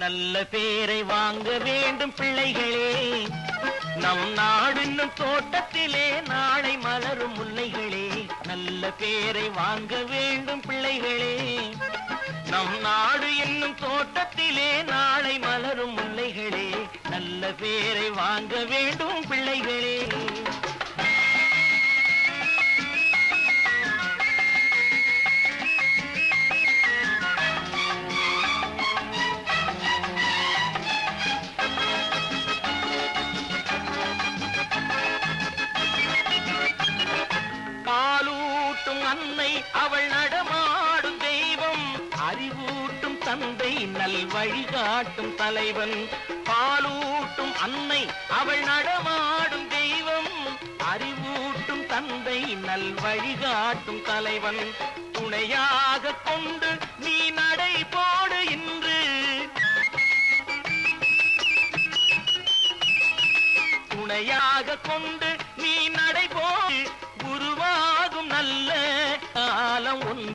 நல்ல பேரை வாங்க வேண்டும் பிள்ளைகளே, நம் நாடு இன்னும் தோட்டத்திலே நாளை மலரும் முல்லைகளே. நல்ல பேரை வாங்க வேண்டும் பிள்ளைகளே, நம் நாடு இன்னும் தோட்டத்திலே நாளை மலரும் முல்லைகளே. நல்ல பேரை வாங்க வேண்டும் பிள்ளைகளே. பாலூட்டும் அன்னை அவள் நடமாடும் தெய்வம், அறிவூட்டும் தந்தை நல் வழிகாட்டும் தலைவன். பாலூட்டும் அன்னை அவள் நடமாடும் தெய்வம், அறிவூட்டும் தந்தை நல் வழிகாட்டும் தலைவன். துணையாக கொண்டு நீ நடை போடு இன்று, துணையாக கொண்டு நீ நடை போடு